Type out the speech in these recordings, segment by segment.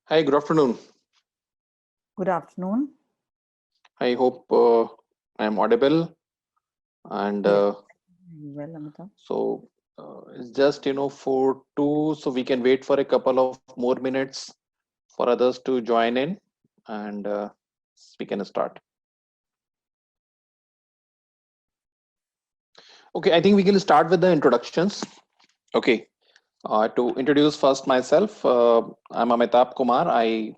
Hi, good afternoon. Good afternoon. I hope I am audible. And Yes, well, Amita. it's just 4:02, so we can wait for a couple of more minutes for others to join in, and we can start. Okay, I think we can start with the introductions. Okay, to introduce first myself, I'm Amitabh Kumar. I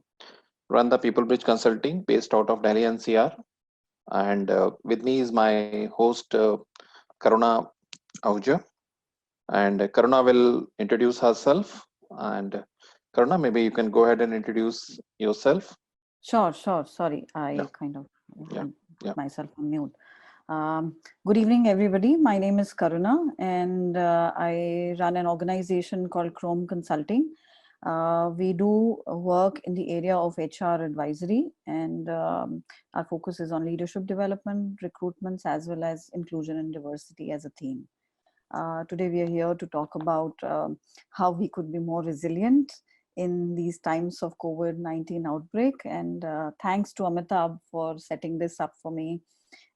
run the People Bridge Consulting based out of Delhi NCR, and with me is my host Karuna Ahuja. And Karuna will introduce herself. And Karuna, maybe you can go ahead and introduce yourself. Sure. Sorry, Yeah, I kind of yeah, put yeah. myself on mute. Good evening, everybody. My name is Karuna, and I run an organization called Chrome Consulting. We do work in the area of HR advisory, and our focus is on leadership development, recruitments, as well as inclusion and diversity as a theme. Today, we are here to talk about how we could be more resilient in these times of COVID-19 outbreak. And thanks to Amitabh for setting this up for me.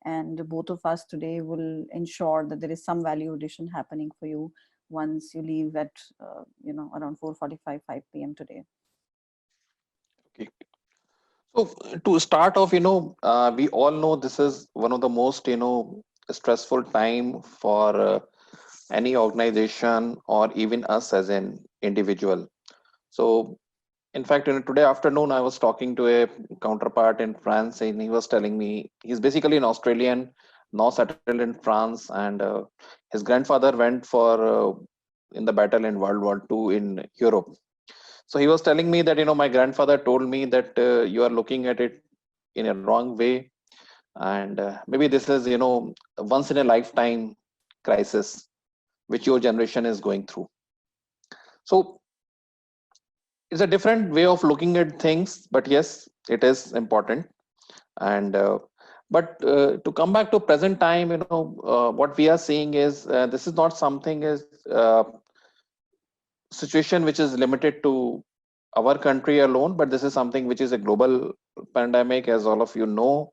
And both of us today will ensure that there is some value addition happening for you once you leave at around 4:45, 5 p.m. today. Okay. So to start off, we all know this is one of the most, stressful time for any organization or even us as an individual. So in fact, today afternoon, I was talking to a counterpart in France, and he was telling me he's basically an Australian, now settled in France, and his grandfather went for in the battle in World War II in Europe. So he was telling me that my grandfather told me that you are looking at it in a wrong way, and maybe this is once in a lifetime crisis which your generation is going through. So it's a different way of looking at things, but yes, it is important. And but to come back to present time, what we are seeing is this is not something is situation which is limited to our country alone, but this is something which is a global pandemic, as all of you know.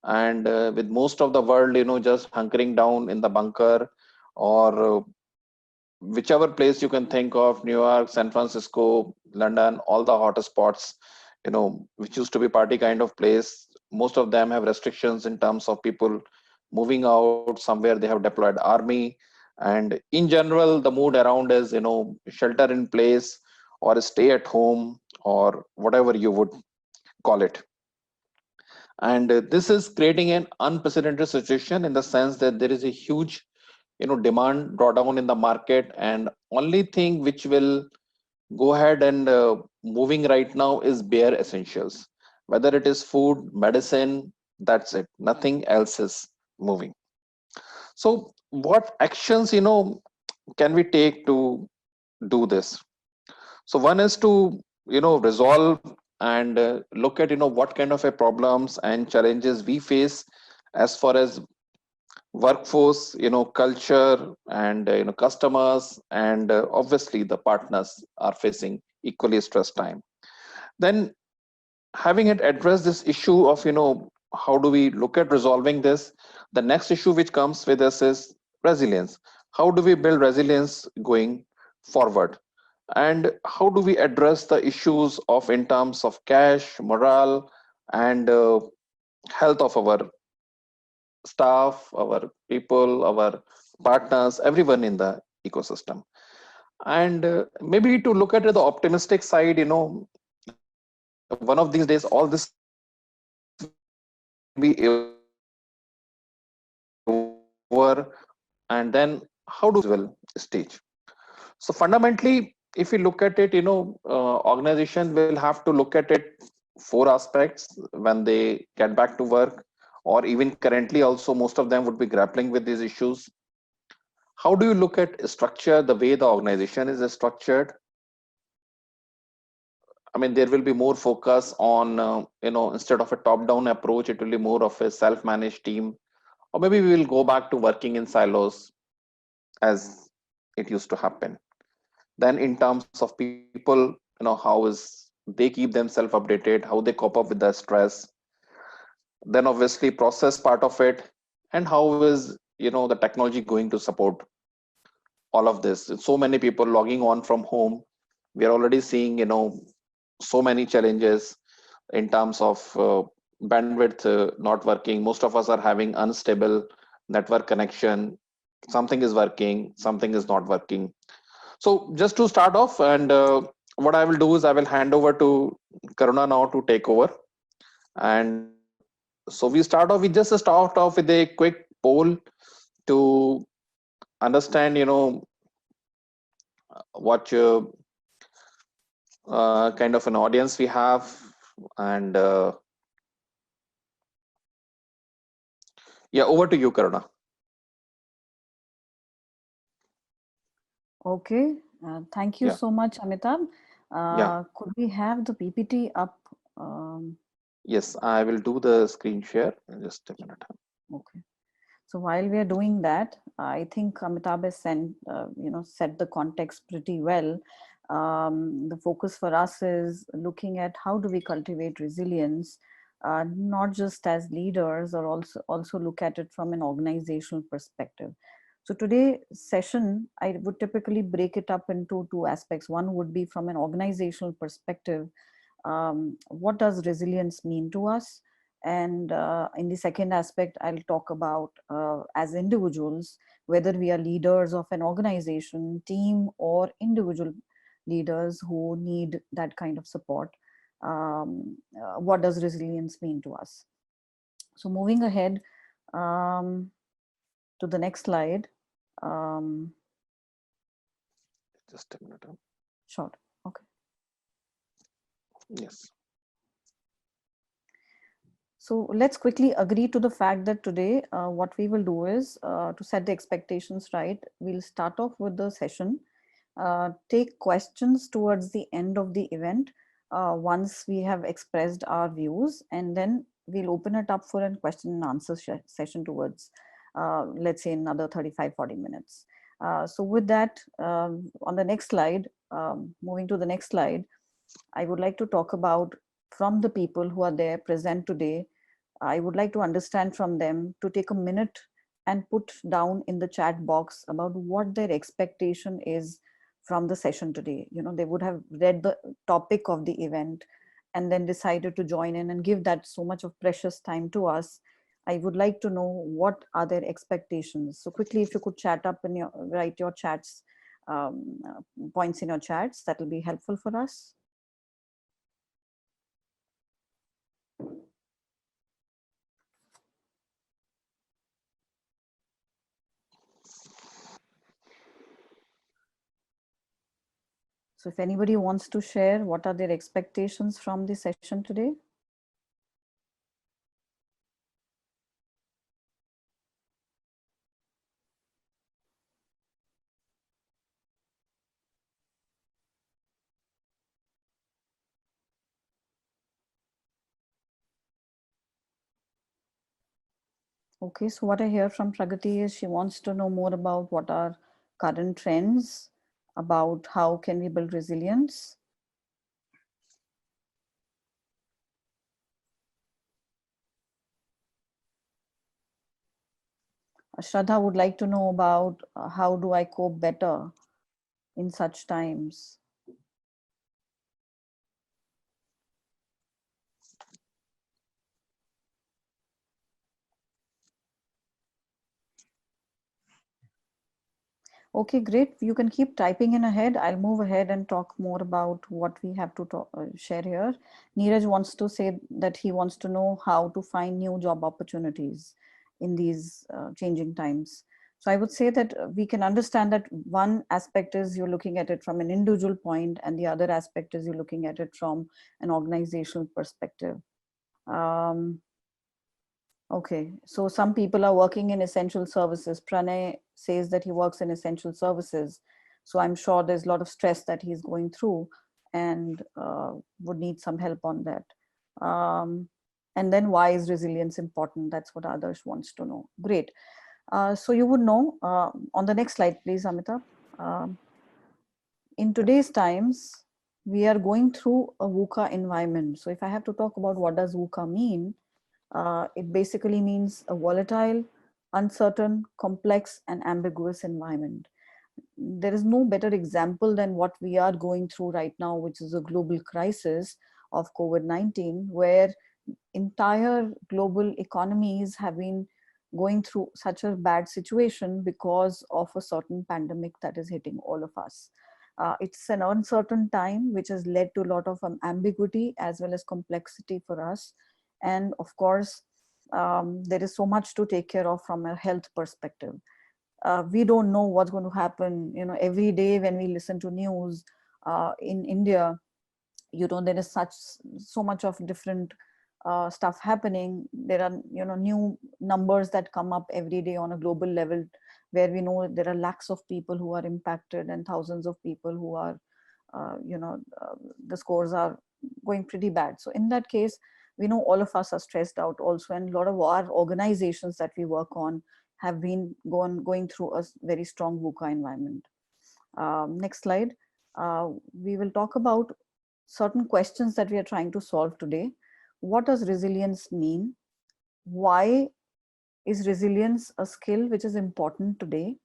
And with most of the world just hunkering down in the bunker, or whichever place you can think of, New York, San Francisco, London, all the hotter spots, which used to be party kind of place, most of them have restrictions in terms of people moving out. Somewhere they have deployed army, and in general the mood around is shelter in place or stay at home, or whatever you would call it. And this is creating an unprecedented situation in the sense that there is a huge demand drawdown in the market, and only thing which will go ahead and moving right now is bare essentials, whether it is food, medicine. That's it, nothing else is moving. So what actions can we take to do this? So one is to resolve and look at what kind of a problems and challenges we face as far as workforce, culture, and customers, and obviously the partners are facing equally stress time. Then, having it address this issue of how do we look at resolving this, the next issue which comes with us is resilience. How do we build resilience going forward, and how do we address the issues of in terms of cash, morale, and health of our staff, our people, our partners, everyone in the ecosystem. And maybe to look at the optimistic side, one of these days, all this will be over, and then how do we resolve this gradual stage? So fundamentally, if we look at it, organization will have to look at it four aspects when they get back to work, or even currently also most of them would be grappling with these issues. How do you look at structure, the way the organization is structured? I mean, there will be more focus on, instead of a top-down approach, it will be more of a self-managed team, or maybe we will go back to working in silos as it used to happen. Then, in terms of people, how is the they keep themselves updated, how they cope up with the stress, then obviously process part of it, and how is the technology going to support all of this. So many people logging on from home. We are already seeing so many challenges in terms of bandwidth not working. Most of us are having unstable network connection. Something is working, something is not working. So just to start off, and what I will do is I will hand over to Karuna now to take over. And so we just start off with a quick poll to understand, what kind of an audience we have. And yeah, over to you, Karuna. Okay, thank you Yeah, so much, Amitabh. yeah. Could we have the PPT up? Yes, I will do the screen share in just a minute. Okay. So while we are doing that, I think Amitabh has set the context pretty well. The focus for us is looking at how do we cultivate resilience, not just as leaders, or also look at it from an organizational perspective. So today session, I would typically break it up into two aspects. One would be from an organizational perspective. What does resilience mean to us? And in the second aspect, I'll talk about as individuals, whether we are leaders of an organization, team, or individual leaders who need that kind of support. What does resilience mean to us? So moving ahead to the next slide. Um, Just a minute. Sure. Okay. Yes. So let's quickly agree to the fact that today what we will do is to set the expectations right. We'll start off with the session, take questions towards the end of the event once we have expressed our views, and then we'll open it up for a question and answer session towards, let's say, another 35-40 minutes. So with that, on the next slide, moving to the next slide, I would like to talk about from the people who are there present today. I would like to understand from them to take a minute and put down in the chat box about what their expectation is from the session today. They would have read the topic of the event and then decided to join in and give that so much of precious time to us. I would like to know what are their expectations. So quickly, if you could chat up and write your chats, points in your chats, that will be helpful for us. So if anybody wants to share, what are their expectations from the session today? Okay, so what I hear from Pragati is she wants to know more about what are current trends, about how can we build resilience. Shraddha would like to know about how do I cope better in such times. Okay, great. You can keep typing in ahead. I'll move ahead and talk more about what we have to share here. Neeraj wants to say that he wants to know how to find new job opportunities in these changing times. So I would say that we can understand that one aspect is you're looking at it from an individual point, and the other aspect is you're looking at it from an organizational perspective. Okay, so some people are working in essential services. Pranay says that he works in essential services. So I'm sure there's a lot of stress that he's going through and would need some help on that. And then why is resilience important? That's what Adarsh wants to know. Great. So you would know, on the next slide, please, Amitabh. In today's times, we are going through a VUCA environment. So if I have to talk about what does VUCA mean, it basically means a volatile, uncertain, complex, and ambiguous environment. There is no better example than what we are going through right now, which is a global crisis of COVID-19, where entire global economies have been going through such a bad situation because of a certain pandemic that is hitting all of us. It's an uncertain time which has led to a lot of ambiguity as well as complexity for us. And of course, there is so much to take care of from a health perspective. We don't know what's going to happen. You know, every day when we listen to news in India, you know, there is so much of different stuff happening. There are, you know, new numbers that come up every day on a global level, where we know there are lakhs of people who are impacted and thousands of people who are, the scores are going pretty bad. So in that case, we know all of us are stressed out also, and a lot of our organizations that we work on have been going through a very strong VUCA environment. Next slide. We will talk about certain questions that we are trying to solve today. What does resilience mean? Why is resilience a skill which is important today?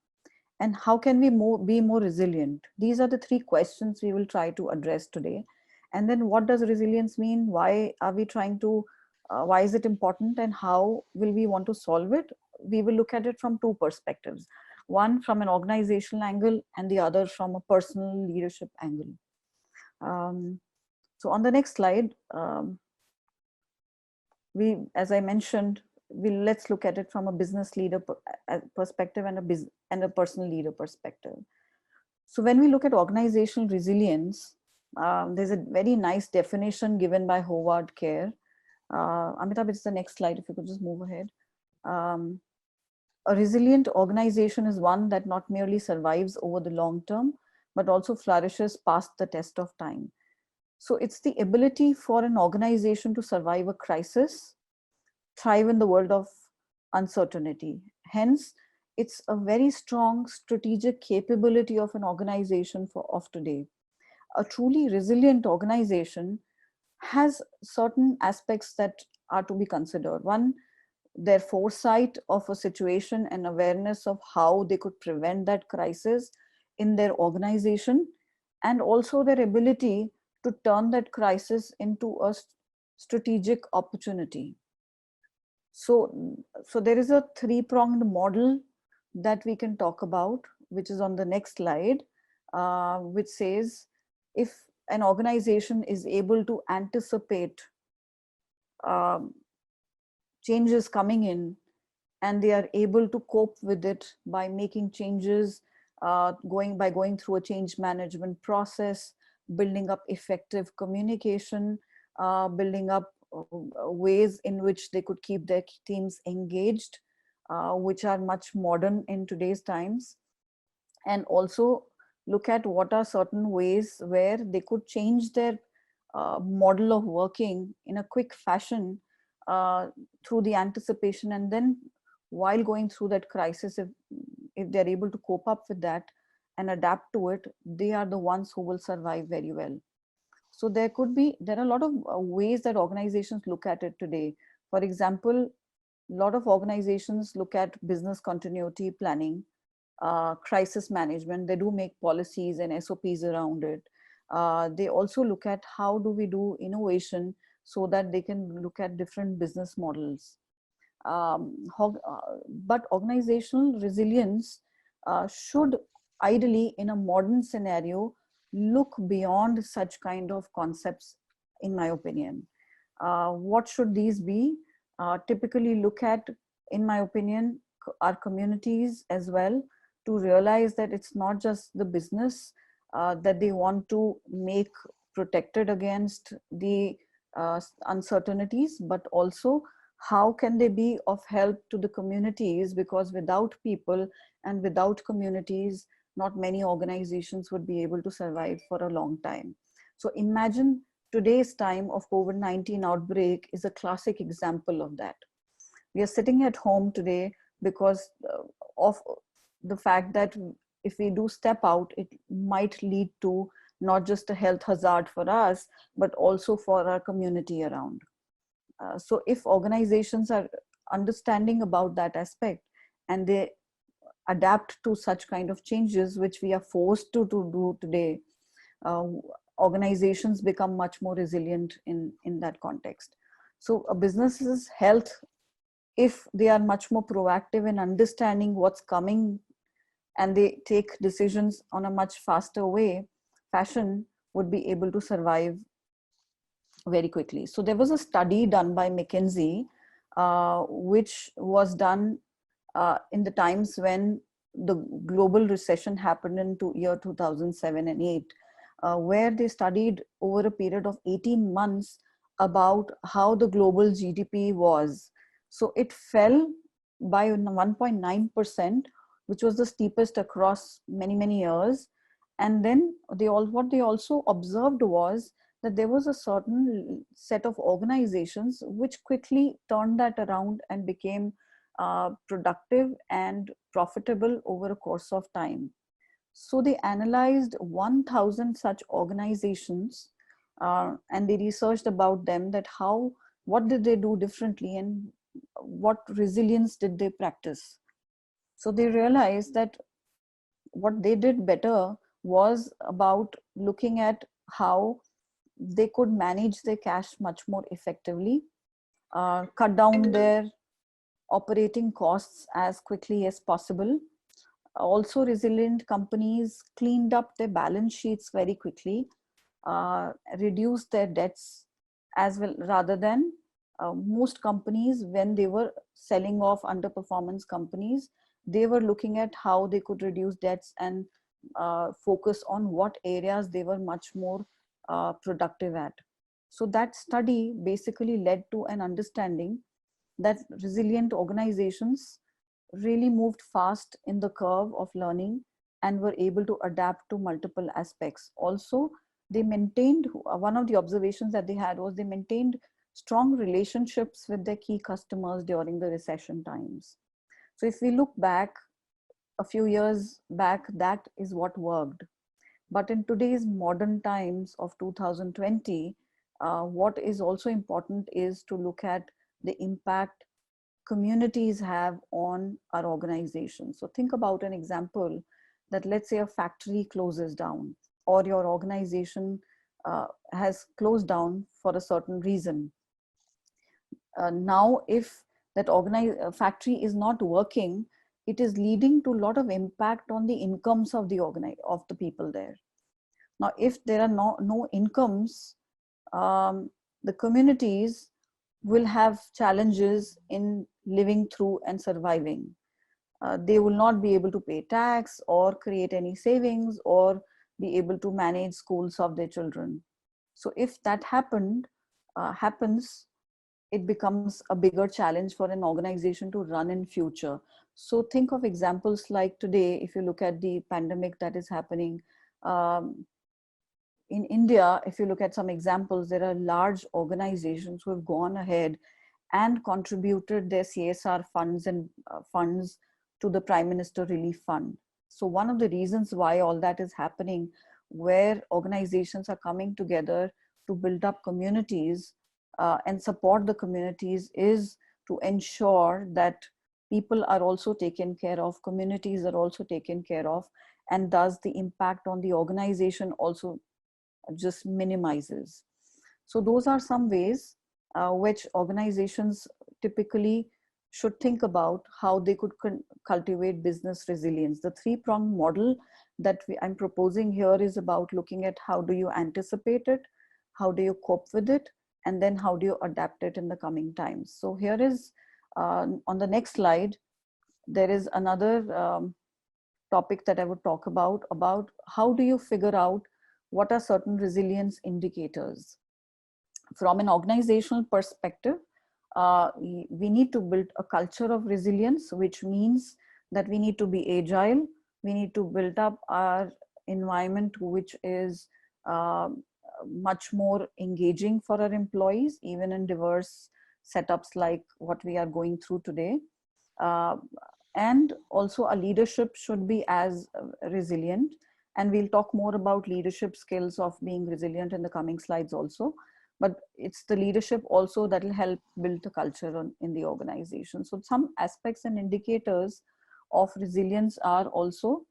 And how can we be more resilient? These are the three questions we will try to address today. And then what does resilience mean? Why are we trying to, why is it important, and how will we want to solve it? We will look at it from two perspectives. One from an organizational angle and the other from a personal leadership angle. So on the next slide, as I mentioned, let's look at it from a business leader perspective and a personal leader perspective. So when we look at organizational resilience, there's a very nice definition given by Howard Kerr. Amitabh, it's the next slide, if you could just move ahead. A resilient organization is one that not merely survives over the long term, but also flourishes past the test of time. So it's the ability for an organization to survive a crisis, thrive in the world of uncertainty. Hence, it's a very strong strategic capability of an organization of today. A truly resilient organization has certain aspects that are to be considered. One, their foresight of a situation and awareness of how they could prevent that crisis in their organization, and also their ability to turn that crisis into a strategic opportunity. So there is a three-pronged model that we can talk about, which is on the next slide, which says if an organization is able to anticipate changes coming in, and they are able to cope with it by making changes, going through a change management process, building up effective communication, building up ways in which they could keep their teams engaged, which are much modern in today's times, and also look at what are certain ways where they could change their model of working in a quick fashion through the anticipation, and then while going through that crisis, if they're able to cope up with that and adapt to it, they are the ones who will survive very well. So there are a lot of ways that organizations look at it today. For example, a lot of organizations look at business continuity planning, crisis management. They do make policies and SOPs around it. They also look at how do we do innovation so that they can look at different business models. But organizational resilience should ideally, in a modern scenario, look beyond such kind of concepts, in my opinion. What should these be? Typically look at, in my opinion, our communities as well, to realize that it's not just the business that they want to make protected against the uncertainties, but also how can they be of help to the communities, because without people and without communities, not many organizations would be able to survive for a long time. So imagine today's time of COVID-19 outbreak is a classic example of that. We are sitting at home today because of the fact that if we do step out, it might lead to not just a health hazard for us, but also for our community around. So if organizations are understanding about that aspect and they adapt to such kind of changes, which we are forced to do today, uh, organizations become much more resilient in that context. So a business's health, if they are much more proactive in understanding what's coming and they take decisions on a much faster fashion, would be able to survive very quickly. So there was a study done by McKinsey, which was done in the times when the global recession happened in year 2007 and 8, where they studied over a period of 18 months about how the global GDP was. So it fell by 1.9%, which was the steepest across many, many years. And then what they also observed was that there was a certain set of organizations which quickly turned that around and became productive and profitable over a course of time. So they analyzed 1,000 such organizations and they researched about them, that what did they do differently and what resilience did they practice. So they realized that what they did better was about looking at how they could manage their cash much more effectively, cut down their operating costs as quickly as possible. Also, resilient companies cleaned up their balance sheets very quickly, reduced their debts as well, rather than most companies, when they were selling off underperformance companies, they were looking at how they could reduce debts and focus on what areas they were much more productive at. So that study basically led to an understanding that resilient organizations really moved fast in the curve of learning and were able to adapt to multiple aspects. Also, they maintained, one of the observations that they had was they maintained strong relationships with their key customers during the recession times. So if we look back a few years back, that is what worked. But in today's modern times of 2020, what is also important is to look at the impact communities have on our organization. So think about an example that, let's say a factory closes down or your organization has closed down for a certain reason. Now, if that factory is not working, it is leading to a lot of impact on the incomes of the people there. Now, if there are no incomes, the communities will have challenges in living through and surviving. They will not be able to pay tax or create any savings or be able to manage schools of their children. So if that happens, it becomes a bigger challenge for an organization to run in future. So think of examples like today, if you look at the pandemic that is happening, in India, if you look at some examples, there are large organizations who have gone ahead and contributed their CSR funds and funds to the Prime Minister Relief Fund. So one of the reasons why all that is happening, where organizations are coming together to build up communities and support the communities, is to ensure that people are also taken care of, communities are also taken care of, and thus the impact on the organization also just minimizes. So those are some ways which organizations typically should think about how they could cultivate business resilience. The three-pronged model that I'm proposing here is about looking at how do you anticipate it, how do you cope with it, and then how do you adapt it in the coming times. So here is, on the next slide, there is another topic that I would talk about how do you figure out what are certain resilience indicators. From an organizational perspective, we need to build a culture of resilience, which means that we need to be agile. We need to build up our environment, which is much more engaging for our employees, even in diverse setups like what we are going through today. And also our leadership should be as resilient. And we'll talk more about leadership skills of being resilient in the coming slides also. But it's the leadership also that will help build the culture in the organization. So some aspects and indicators of resilience are also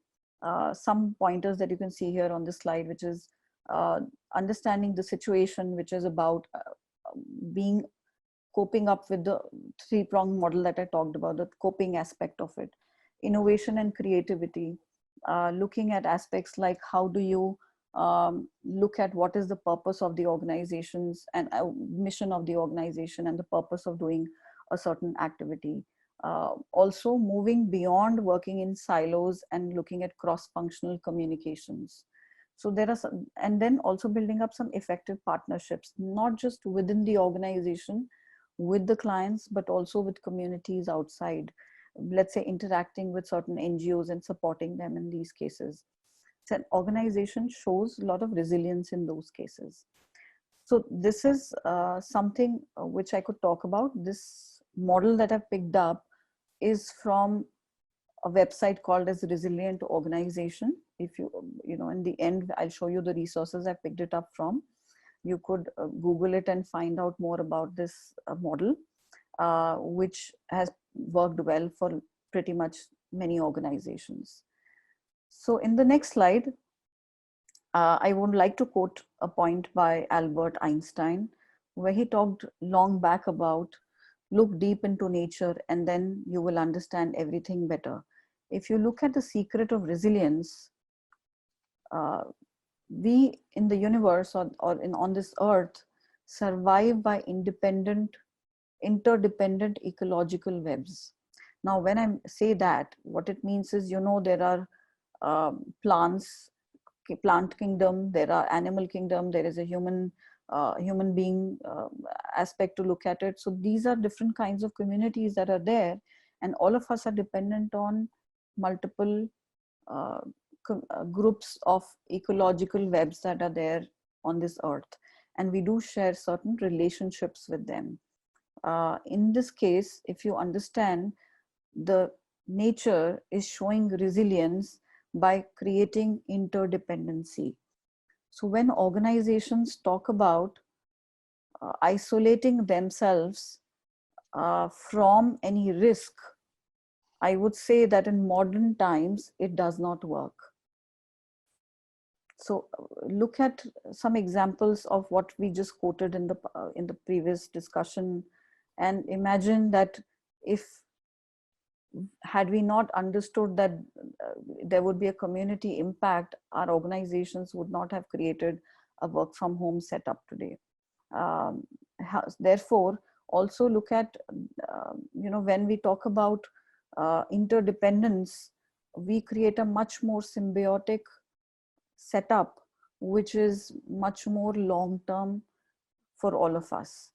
some pointers that you can see here on this slide, which is understanding the situation, which is about being coping up with the three-pronged model that I talked about, the coping aspect of it, innovation and creativity, looking at aspects like how do you look at what is the purpose of the organizations and mission of the organization and the purpose of doing a certain activity. Also moving beyond working in silos and looking at cross-functional communications. So there are some, and then also building up some effective partnerships, not just within the organization, with the clients, but also with communities outside, let's say interacting with certain NGOs and supporting them in these cases. So an organization shows a lot of resilience in those cases. So this is something which I could talk about. This model that I've picked up is from a website called as Resilient Organization. If you know, in the end, I'll show you the resources I picked it up from. You could Google it and find out more about this model, which has worked well for pretty much many organizations. So in the next slide, I would like to quote a point by Albert Einstein, where he talked long back about look deep into nature and then you will understand everything better. If you look at the secret of resilience, we in the universe or on this earth survive by interdependent ecological webs. Now, when I say that, what it means is, you know, there are plant kingdom, there are animal kingdom, there is a human being aspect to look at it. So these are different kinds of communities that are there, and all of us are dependent on multiple groups of ecological webs that are there on this earth, and we do share certain relationships with them. In this case, if you understand, the nature is showing resilience by creating interdependency. So when organizations talk about isolating themselves from any risk, I would say that in modern times, it does not work. So look at some examples of what we just quoted in the previous discussion, and imagine that if had we not understood that there would be a community impact, our organizations would not have created a work from home setup today. Therefore, also look at, you know, when we talk about interdependence, we create a much more symbiotic setup, which is much more long-term for all of us.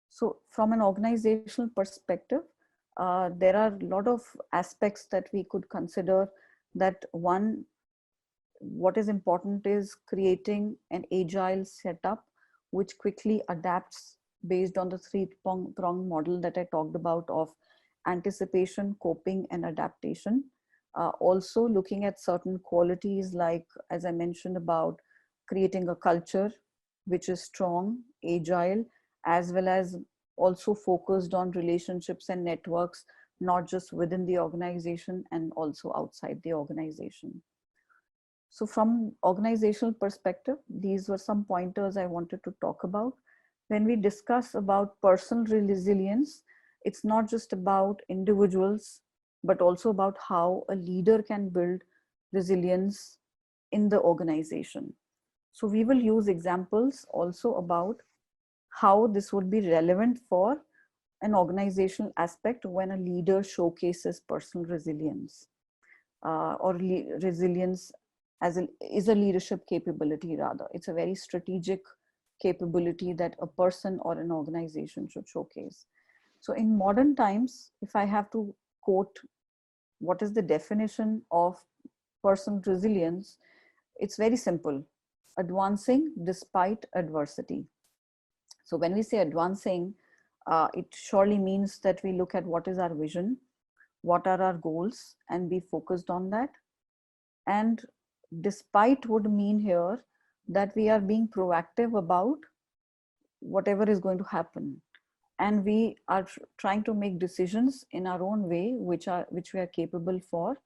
So from an organizational perspective, there are a lot of aspects that we could consider. That one, what is important is creating an agile setup which quickly adapts based on the three-pronged model that I talked about of anticipation, coping, and adaptation. Also looking at certain qualities like, as I mentioned, about creating a culture which is strong, agile, as well as also focused on relationships and networks, not just within the organization and also outside the organization. So from organizational perspective, these were some pointers I wanted to talk about. When we discuss about personal resilience, it's not just about individuals, but also about how a leader can build resilience in the organization. So we will use examples also about how this would be relevant for an organizational aspect when a leader showcases personal resilience, or resilience is a leadership capability. Rather, it's a very strategic capability that a person or an organization should showcase. So in modern times, if I have to quote what is the definition of personal resilience, it's very simple: advancing despite adversity. So when we say advancing, it surely means that we look at what is our vision, what are our goals, and be focused on that. And despite would mean here that we are being proactive about whatever is going to happen, and we are trying to make decisions in our own way, which we are capable for,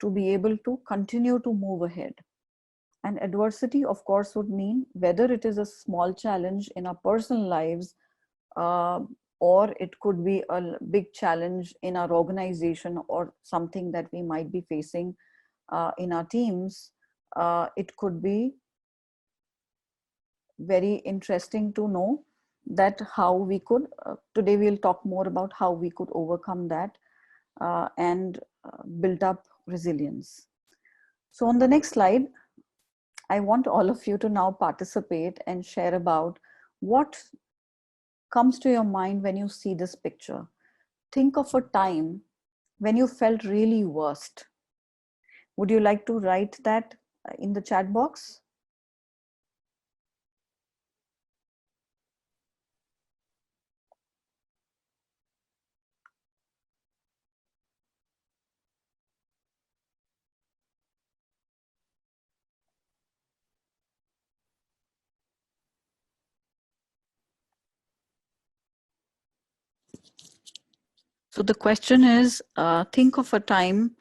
to be able to continue to move ahead. And adversity, of course, would mean whether it is a small challenge in our personal lives, uh, or it could be a big challenge in our organization, or something that we might be facing in our teams. It could be very interesting to know that how we could, today we'll talk more about how we could overcome that and build up resilience. So on the next slide, I want all of you to now participate and share about what comes to your mind when you see this picture. Think of a time when you felt really worst. Would you like to write that in the chat box? So the question is, think of a time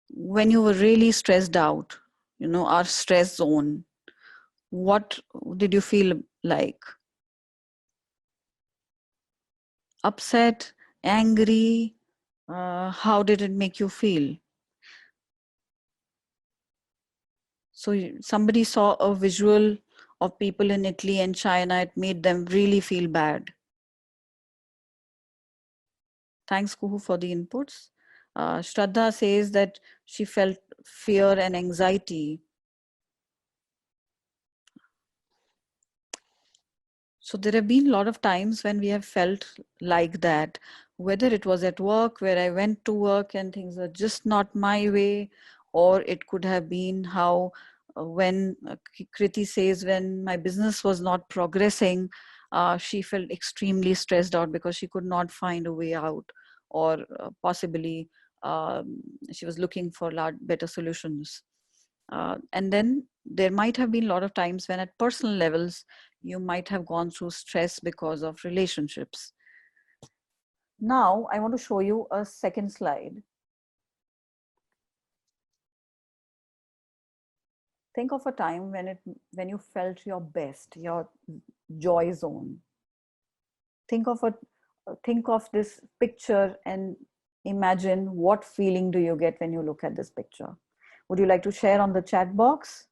when you were really stressed out, our stress zone. What did you feel like? Upset, angry? How did it make you feel? So somebody saw a visual of people in Italy and China. It made them really feel bad. Thanks, Kuhu, for the inputs. Shraddha says that she felt fear and anxiety. So there have been a lot of times when we have felt like that, whether it was at work where I went to work and things are just not my way, or it could have been how when Kriti says when my business was not progressing, she felt extremely stressed out because she could not find a way out, or possibly she was looking for better solutions. And then there might have been a lot of times when at personal levels, you might have gone through stress because of relationships. Now, I want to show you a second slide. Think of a time when you felt your best, your joy zone. Think of this picture and imagine what feeling do you get when you look at this picture. Would you like to share on the chat box?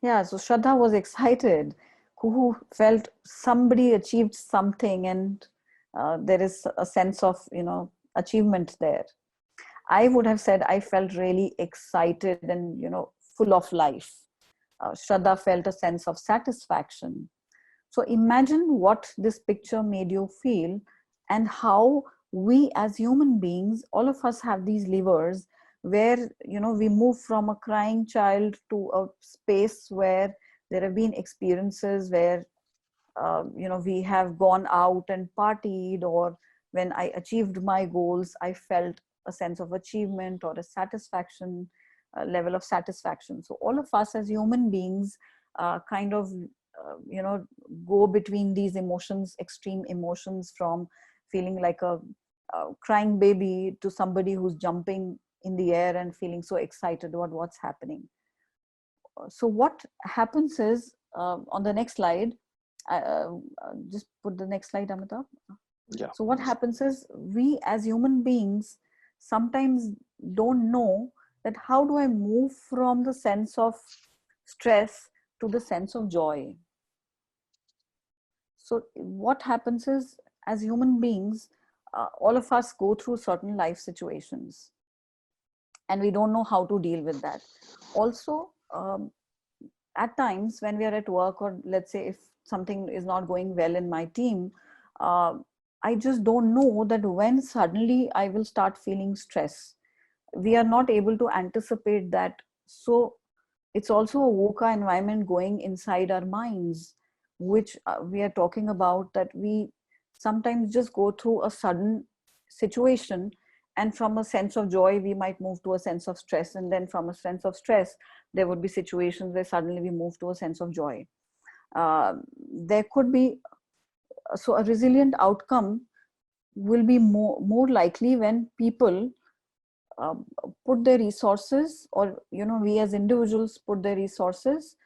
Yeah, so Shraddha was excited. Kuhu felt somebody achieved something, and there is a sense of, achievement there. I would have said I felt really excited and, full of life. Shraddha felt a sense of satisfaction. So imagine what this picture made you feel, and how we as human beings, all of us have these levers where, we move from a crying child to a space where there have been experiences where, we have gone out and partied, or when I achieved my goals, I felt a sense of achievement or a satisfaction, level of satisfaction. So all of us as human beings kind of go between these emotions, extreme emotions, from feeling like a crying baby to somebody who's jumping in the air and feeling so excited about what's happening. So what happens is, on the next slide, just put the next slide, Amitabh. Yeah. So what happens is, we as human beings sometimes don't know that how do I move from the sense of stress to the sense of joy. So what happens is, as human beings, all of us go through certain life situations, and we don't know how to deal with that. Also, at times when we are at work, or let's say if something is not going well in my team, I just don't know that when suddenly I will start feeling stress. We are not able to anticipate that. So it's also a VUCA environment going inside our minds. which we are talking about, that we sometimes just go through a sudden situation, and from a sense of joy we might move to a sense of stress, and then from a sense of stress there would be situations where suddenly we move to a sense of joy. There could be, so a resilient outcome will be more likely when people uh, put their resources, or we as individuals put their resources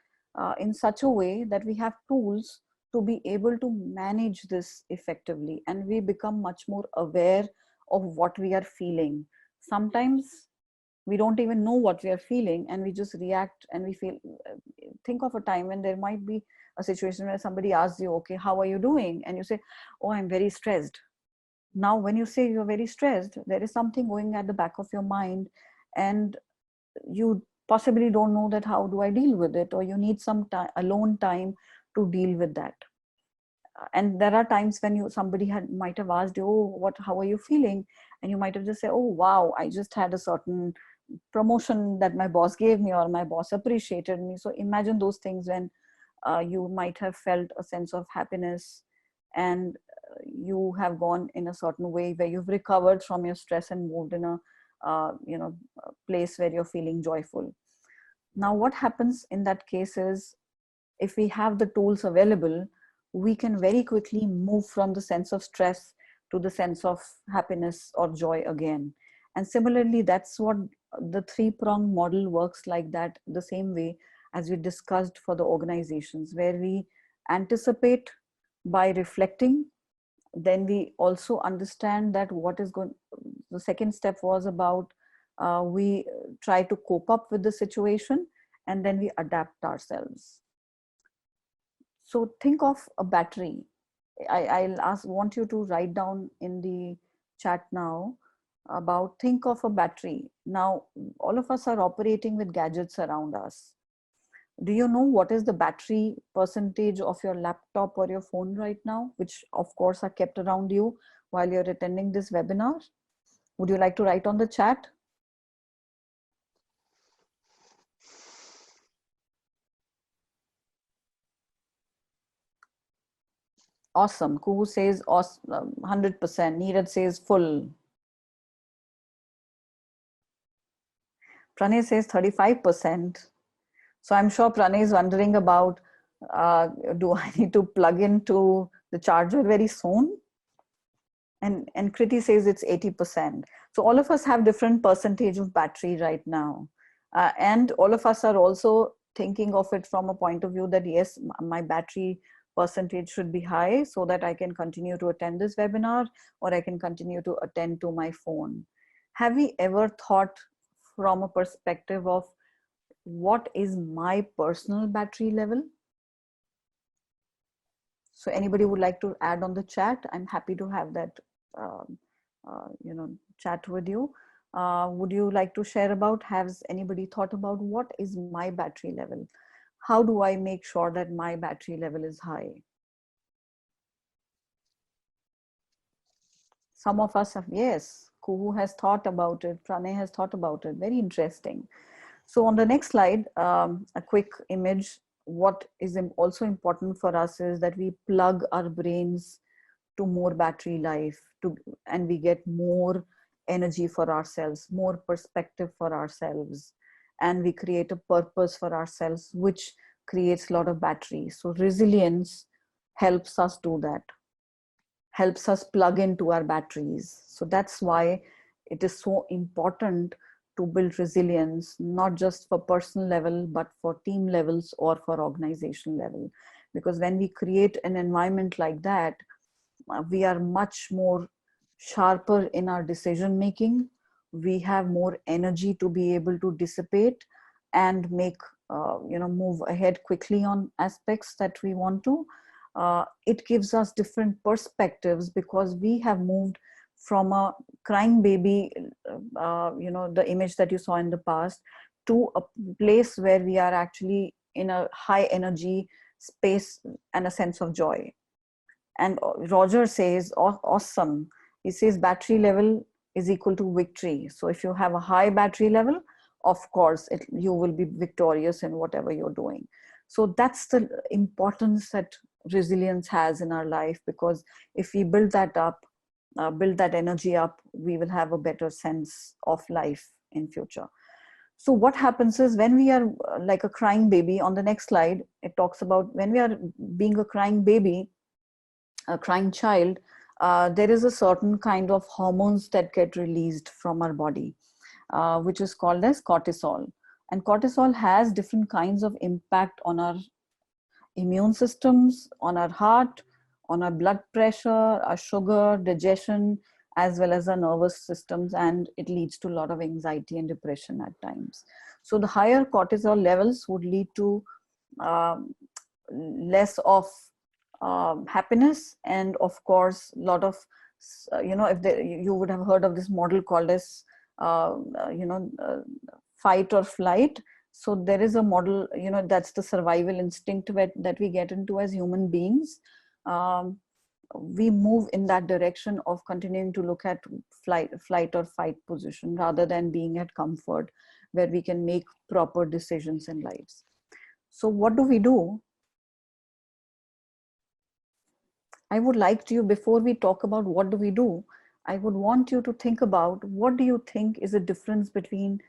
in such a way that we have tools to be able to manage this effectively, and we become much more aware of what we are feeling. Sometimes we don't even know what we are feeling, and we just react, and we feel, think of a time when there might be a situation where somebody asks you, okay, how are you doing? And you say, oh, I'm very stressed. Now when you say you're very stressed, there is something going at the back of your mind, and you possibly don't know that how do I deal with it, or you need some time, alone time, to deal with that. And there are times when somebody might have asked you, oh, how are you feeling? And you might have just said, oh wow, I just had a certain promotion that my boss gave me, or my boss appreciated me. So imagine those things when you might have felt a sense of happiness, and you have gone in a certain way where you've recovered from your stress and moved in a a place where you're feeling joyful. Now what happens in that case is, if we have the tools available, we can very quickly move from the sense of stress to the sense of happiness or joy again. And similarly, that's what the three-pronged model works, like that, the same way as we discussed for the organizations, where we anticipate by reflecting. Then we also understand that what is going, the second step was about, we try to cope up with the situation, and then we adapt ourselves. So think of a battery. I'll want you to write down in the chat now about, think of a battery. Now, all of us are operating with gadgets around us. Do you know what is the battery percentage of your laptop or your phone right now, which of course are kept around you while you're attending this webinar? Would you like to write on the chat? Awesome. Kuhu says awesome, 100%. Neeraj says full. Pranay says 35%. So I'm sure Pranay is wondering about, do I need to plug into the charger very soon? And Kriti says it's 80%. So all of us have different percentage of battery right now. And all of us are also thinking of it from a point of view that, yes, my battery percentage should be high so that I can continue to attend this webinar, or I can continue to attend to my phone. Have we ever thought from a perspective of, what is my personal battery level? So anybody would like to add on the chat? I'm happy to have that chat with you. Would you like to share about, has anybody thought about, what is my battery level? How do I make sure that my battery level is high? Some of us have, yes, Kuhu has thought about it, Pranay has thought about it. Very interesting. So on the next slide, a quick image. What is also important for us is that we plug our brains to more battery life, and we get more energy for ourselves, more perspective for ourselves, and we create a purpose for ourselves, which creates a lot of battery. So resilience helps us do that, helps us plug into our batteries. So that's why it is so important to build resilience, not just for personal level, but for team levels or for organization level. Because when we create an environment like that, we are much more sharper in our decision making. We have more energy to be able to dissipate and make, move ahead quickly on aspects that we want to. It gives us different perspectives, because we have moved from a crying baby, the image that you saw in the past, to a place where we are actually in a high energy space and a sense of joy. And Roger says, awesome. He says battery level is equal to victory. So if you have a high battery level, of course, you will be victorious in whatever you're doing. So that's the importance that resilience has in our life, because if we build that up, build that energy up, we will have a better sense of life in future. So what happens is, when we are like a crying baby, on the next slide, it talks about when we are being a crying baby, a crying child, there is a certain kind of hormones that get released from our body, which is called as cortisol. And cortisol has different kinds of impact on our immune systems, on our heart, on our blood pressure, our sugar, digestion, as well as our nervous systems, and it leads to a lot of anxiety and depression at times. So the higher cortisol levels would lead to less of happiness, and of course a lot of if you would have heard of this model called as fight or flight. So there is a model, that's the survival instinct that we get into as human beings. We move in that direction of continuing to look at flight or fight position, rather than being at comfort, where we can make proper decisions in lives. So what do we do? I would like to, before we talk about what do we do, I would want you to think about, what do you think is the difference between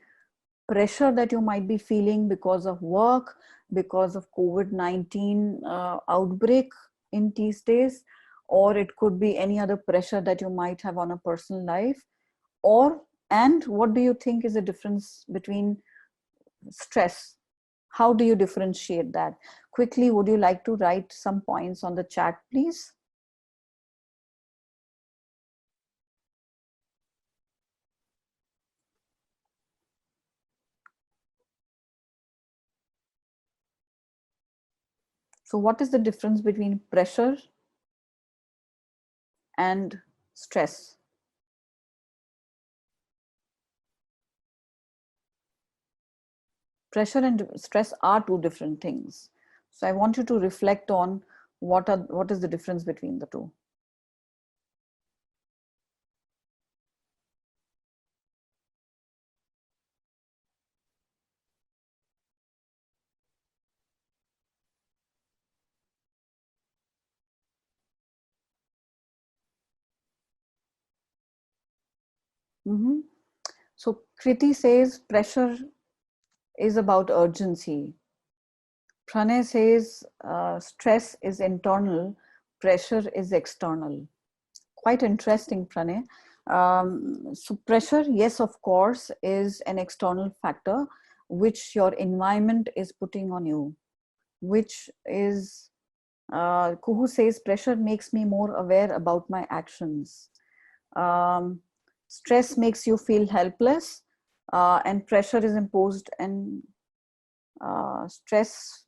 pressure that you might be feeling because of work, because of COVID-19 outbreak in these days, or it could be any other pressure that you might have on a personal life, and what do you think is the difference between stress? How do you differentiate that? Quickly, would you like to write some points on the chat, please? So what is the difference between pressure and stress? Pressure and stress are two different things. So I want you to reflect on what is the difference between the two. Mm-hmm. So Kriti says pressure is about urgency. Pranay says stress is internal, pressure is external. Quite interesting, Pranay. So pressure, yes, of course, is an external factor which your environment is putting on you, which is, Kuhu says, pressure makes me more aware about my actions. Stress makes you feel helpless, and pressure is imposed, and stress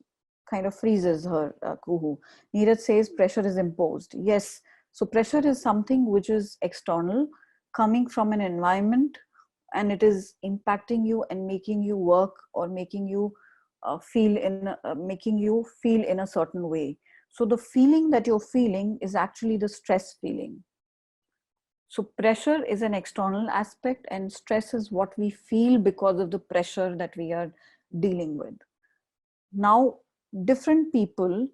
kind of freezes her, Kuhu. Neeraj says pressure is imposed. Yes, so pressure is something which is external, coming from an environment, and it is impacting you and making you work, or making you feel in a certain way. So the feeling that you're feeling is actually the stress feeling. So pressure is an external aspect, and stress is what we feel because of the pressure that we are dealing with. Now, different people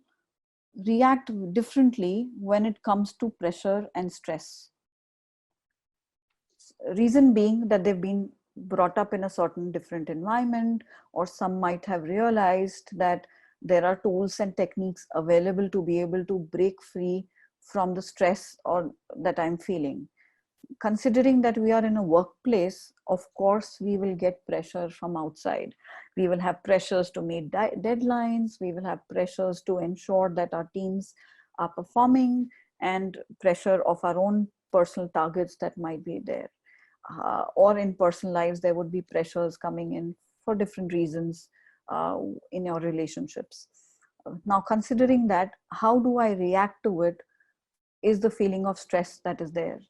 react differently when it comes to pressure and stress. Reason being that they've been brought up in a certain different environment, or some might have realized that there are tools and techniques available to be able to break free from the stress or that I'm feeling. Considering that we are in a workplace, of course, we will get pressure from outside. We will have pressures to meet deadlines. We will have pressures to ensure that our teams are performing, and pressure of our own personal targets that might be there. Or in personal lives, there would be pressures coming in for different reasons in your relationships. Now, considering that, how do I react to it is the feeling of stress that is there.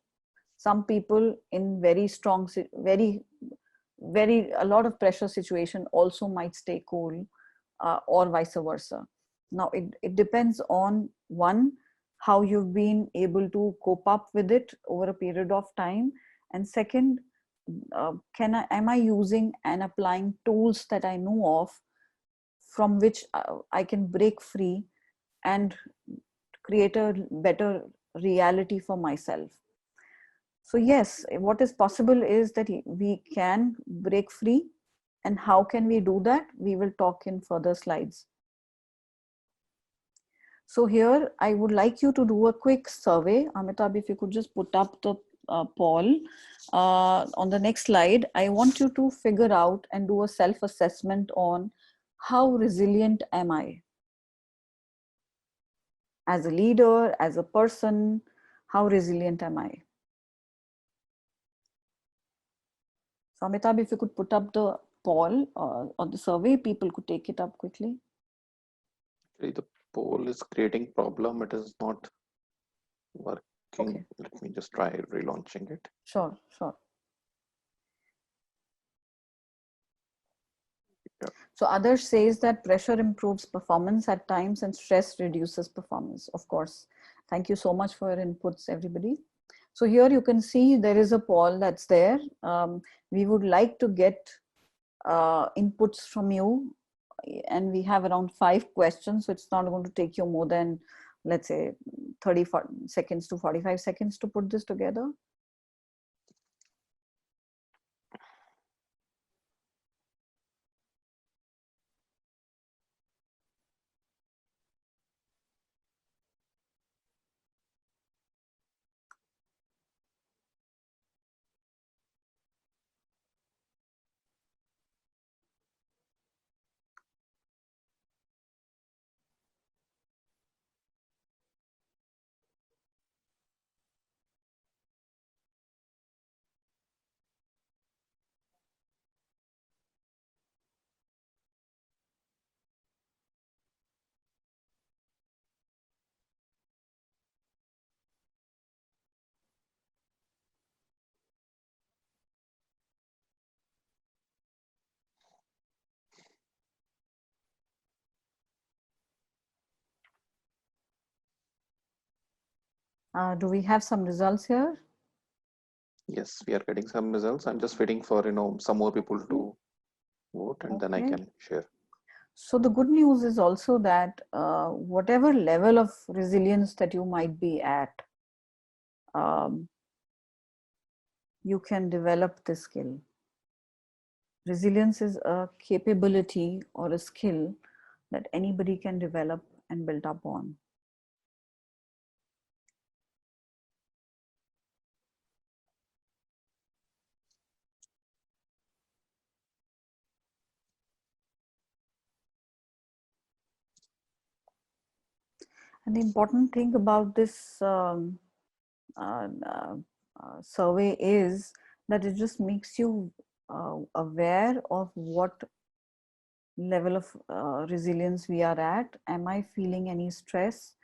Some people in very strong, a lot of pressure situation also might stay cool, or vice versa. Now, it depends on, one, how you've been able to cope up with it over a period of time. And second, am I using and applying tools that I know of, from which I can break free and create a better reality for myself. So yes, what is possible is that we can break free. And how can we do that? We will talk in further slides. So here I would like you to do a quick survey. Amitabh, if you could just put up the poll on the next slide. I want you to figure out and do a self-assessment on how resilient am I? As a leader, as a person, how resilient am I? So Amitabh, if you could put up the poll or the survey, people could take it up quickly. The poll is creating problem. It is not working. Okay. Let me just try relaunching it. Sure, sure. Yeah. So others says that pressure improves performance at times and stress reduces performance. Of course. Thank you so much for your inputs, everybody. So here you can see there is a poll that's there. We would like to get inputs from you, and we have around 5 questions. So it's not going to take you more than, let's say, 30 seconds to 45 seconds to put this together. Do we have some results here? Yes, we are getting some results. I'm just waiting for some more people to vote, and then I can share. So the good news is also that whatever level of resilience that you might be at, you can develop this skill. Resilience is a capability or a skill that anybody can develop and build up on. And the important thing about this uh, uh, survey is that it just makes you aware of what level of resilience we are at. Am I feeling any stress?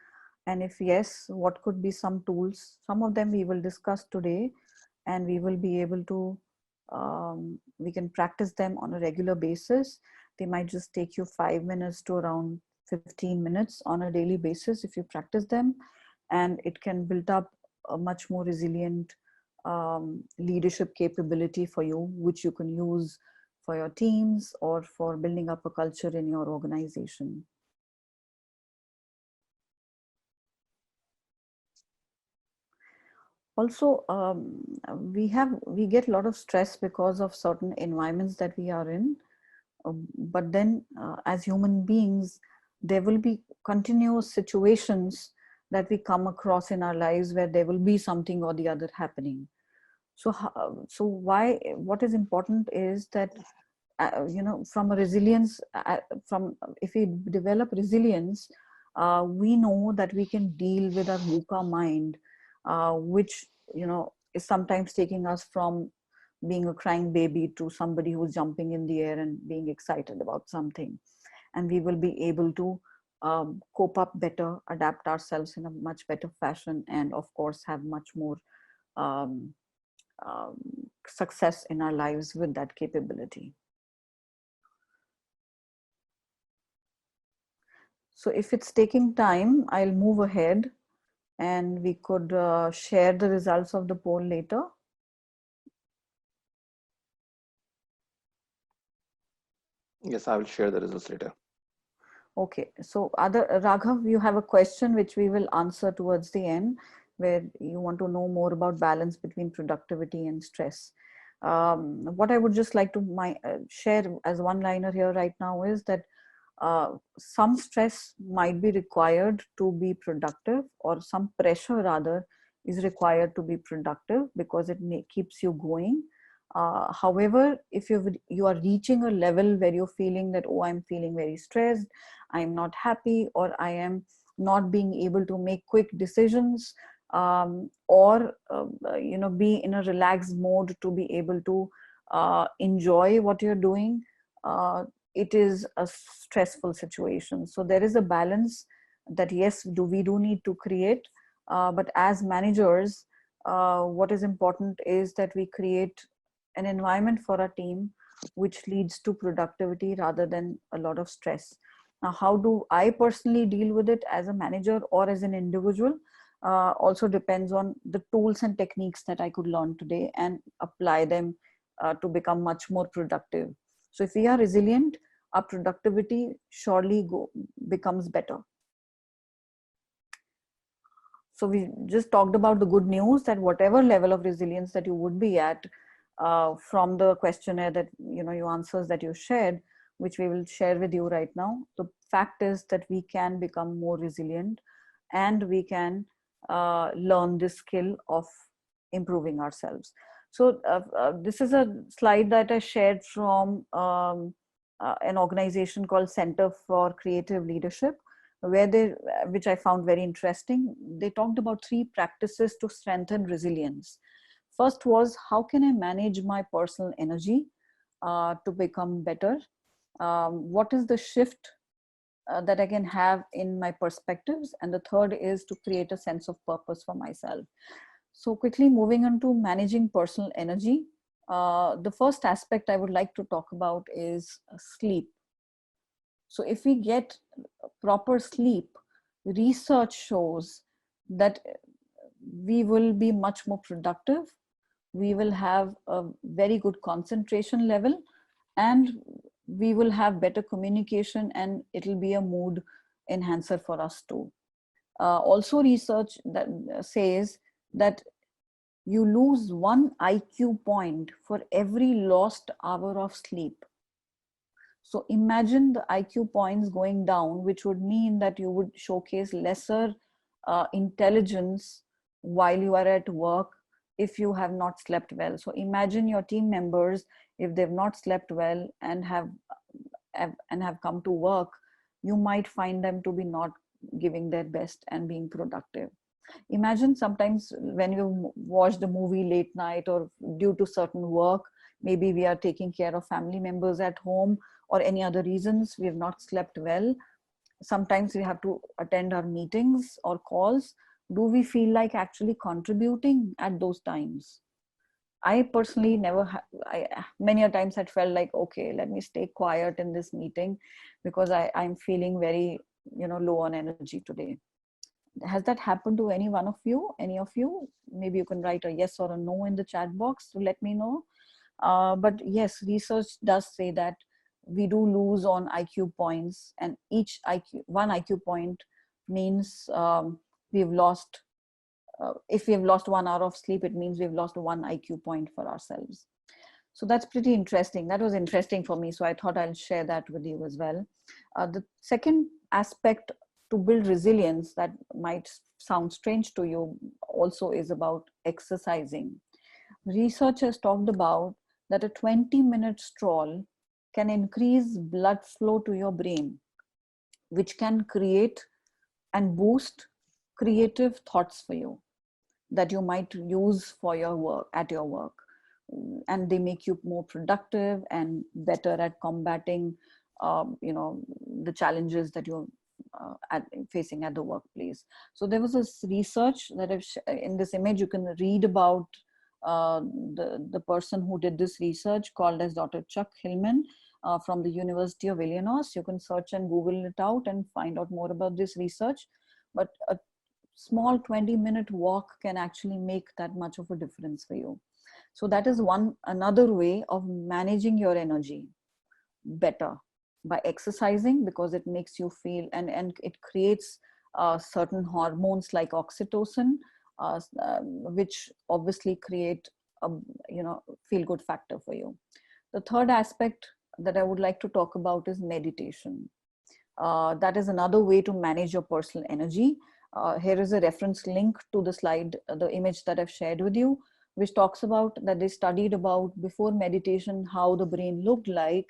And if yes, what could be some tools? Some of them we will discuss today, and we will be able to, we can practice them on a regular basis. They might just take you 5 minutes to around 15 minutes on a daily basis if you practice them, and it can build up a much more resilient leadership capability for you, which you can use for your teams or for building up a culture in your organization. Also, we get a lot of stress because of certain environments that we are in. But then as human beings, there will be continuous situations that we come across in our lives where there will be something or the other happening. So, what is important is that, from a resilience, if we develop resilience, we know that we can deal with our VUCA mind, which, is sometimes taking us from being a crying baby to somebody who's jumping in the air and being excited about something. And we will be able to cope up better, adapt ourselves in a much better fashion, and of course have much more um, success in our lives with that capability. So if it's taking time, I'll move ahead and we could share the results of the poll later. Yes, I will share the results later. Okay, so other Raghav, you have a question which we will answer towards the end, where you want to know more about balance between productivity and stress. What I would just like to share as one liner here right now is that some stress might be required to be productive, or some pressure rather is required to be productive because it keeps you going. However, if you are reaching a level where you're feeling that, oh, I'm feeling very stressed, I'm not happy, or I am not being able to make quick decisions, or be in a relaxed mode to be able to enjoy what you're doing, it is a stressful situation. So there is a balance that, yes, we do need to create, but as managers, what is important is that we create an environment for our team which leads to productivity rather than a lot of stress. Now, how do I personally deal with it as a manager or as an individual? Also depends on the tools and techniques that I could learn today and apply them to become much more productive. So if we are resilient, our productivity surely becomes better. So we just talked about the good news that whatever level of resilience that you would be at, from the questionnaire that you answers that you shared, which we will share with you right now, the fact is that we can become more resilient, and we can learn this skill of improving ourselves. So this is a slide that I shared from an organization called Center for Creative Leadership, where which I found very interesting. They talked about 3 practices to strengthen resilience. First was, how can I manage my personal energy to become better? What is the shift that I can have in my perspectives? And the third is to create a sense of purpose for myself. So quickly moving on to managing personal energy. The first aspect I would like to talk about is sleep. So if we get proper sleep, research shows that we will be much more productive. We will have a very good concentration level, and we will have better communication, and it'll be a mood enhancer for us too. Also, research that says that you lose 1 IQ point for every lost hour of sleep. So imagine the IQ points going down, which would mean that you would showcase lesser intelligence while you are at work if you have not slept well. So imagine your team members, if they've not slept well and have come to work, you might find them to be not giving their best and being productive. Imagine sometimes when you watch the movie late night, or due to certain work, maybe we are taking care of family members at home, or any other reasons we have not slept well. Sometimes we have to attend our meetings or calls. Do we feel like actually contributing at those times? I personally many a times had felt like, okay, let me stay quiet in this meeting because I'm feeling very, low on energy today. Has that happened to any one of you? Any of you? Maybe you can write a yes or a no in the chat box to let me know. But yes, research does say that we do lose on IQ points, and each one IQ point means we've lost. If we've lost 1 hour of sleep, it means we've lost 1 IQ point for ourselves. So that's pretty interesting. That was interesting for me. So I thought I'll share that with you as well. The second aspect to build resilience that might sound strange to you also is about exercising. Research has talked about that a 20-minute stroll can increase blood flow to your brain, which can create and boost creative thoughts for you that you might use for your work, at your work. And they make you more productive and better at combating the challenges that you're facing at the workplace. So there was this research that in this image you can read about the person who did this research, called as Dr. Chuck Hillman from the University of Illinois. You can search and Google it out and find out more about this research. But a small 20-minute walk can actually make that much of a difference for you. So that is another way of managing your energy better. by exercising, because it makes you feel, and it creates certain hormones like oxytocin, which obviously create a, feel good factor for you. The third aspect that I would like to talk about is meditation. That is another way to manage your personal energy. Here is a reference link to the slide, the image that I've shared with you, which talks about that they studied about before meditation, how the brain looked like,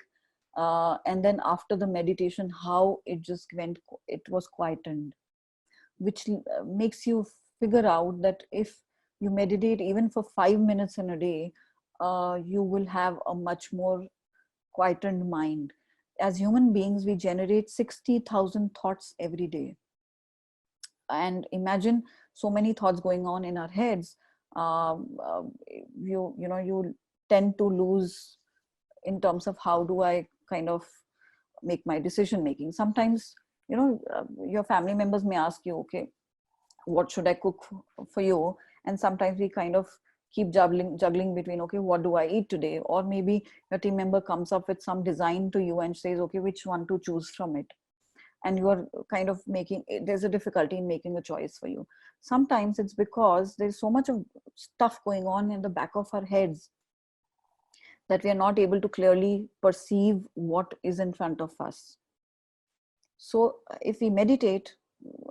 and then after the meditation, how it just went, it was quietened, which makes you figure out that if you meditate even for 5 minutes in a day, you will have a much more quietened mind. As human beings, we generate 60,000 thoughts every day. And imagine so many thoughts going on in our heads. You tend to lose in terms of how do I kind of make my decision making. Sometimes, your family members may ask you, okay, what should I cook for you? And sometimes we kind of keep juggling between, okay, what do I eat today? Or maybe your team member comes up with some design to you and says, okay, which one to choose from it? And you are kind of there's a difficulty in making a choice for you. Sometimes it's because there's so much of stuff going on in the back of our heads that we are not able to clearly perceive what is in front of us. So if we meditate,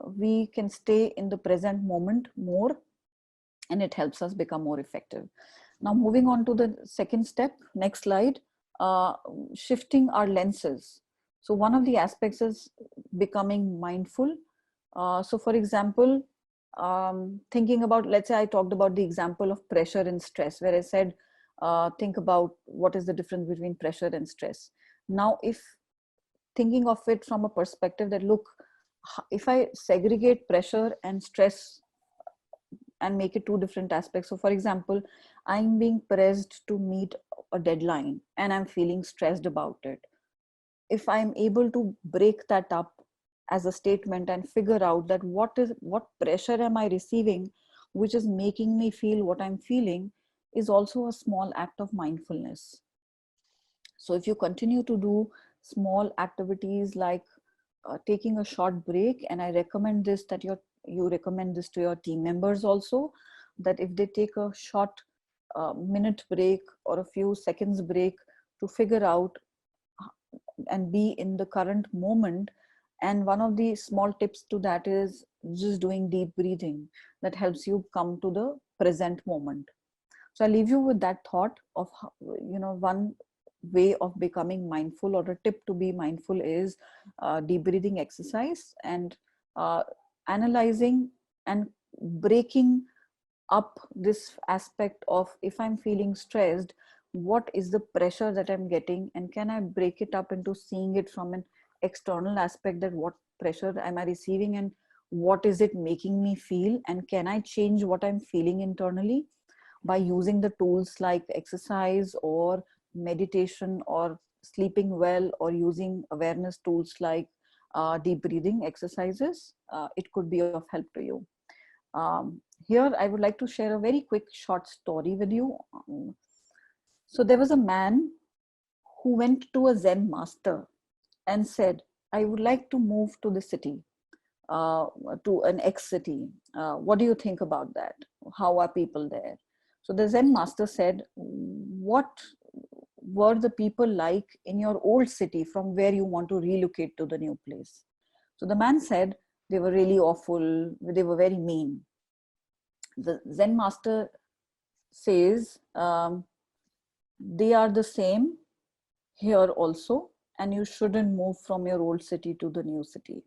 we can stay in the present moment more, and it helps us become more effective. Now, moving on to the second step, next slide, shifting our lenses. So one of the aspects is becoming mindful. So for example, thinking about, let's say I talked about the example of pressure and stress, where I said, think about what is the difference between pressure and stress. Now, if thinking of it from a perspective that, look, if I segregate pressure and stress and make it two different aspects. So for example, I'm being pressed to meet a deadline and I'm feeling stressed about it. If I'm able to break that up as a statement and figure out that what pressure am I receiving, which is making me feel what I'm feeling, is also a small act of mindfulness. So if you continue to do small activities like taking a short break, and I recommend this, that you recommend this to your team members also, that if they take a short minute break or a few seconds break to figure out and be in the current moment. And one of the small tips to that is just doing deep breathing that helps you come to the present moment. So I leave you with that thought of, one way of becoming mindful, or a tip to be mindful, is deep breathing exercise, and analyzing and breaking up this aspect of, if I'm feeling stressed, what is the pressure that I'm getting, and can I break it up into seeing it from an external aspect, that what pressure am I receiving and what is it making me feel, and can I change what I'm feeling internally by using the tools like exercise or meditation or sleeping well, or using awareness tools like deep breathing exercises. It could be of help to you. Here I would like to share a very quick short story with you. So there was a man who went to a Zen master and said, I would like to move to the city, to an X city. What do you think about that? How are people there? So the Zen master said, what were the people like in your old city from where you want to relocate to the new place? So the man said, they were really awful, they were very mean. The Zen master says, they are the same here also, and you shouldn't move from your old city to the new city.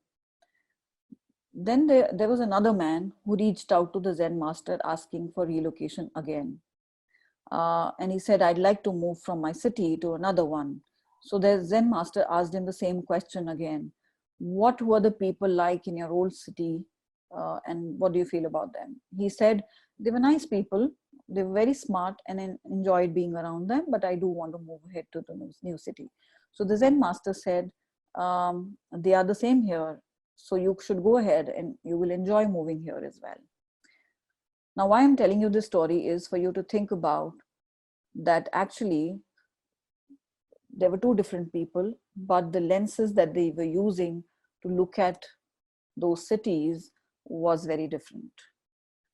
Then there was another man who reached out to the Zen master asking for relocation again. And he said, I'd like to move from my city to another one. So the Zen master asked him the same question again. What were the people like in your old city? And what do you feel about them? He said, they were nice people. They were very smart and enjoyed being around them, but I do want to move ahead to the new city. So the Zen master said, they are the same here. So you should go ahead and you will enjoy moving here as well. Now, why I'm telling you this story is for you to think about that actually there were two different people, but the lenses that they were using to look at those cities was very different.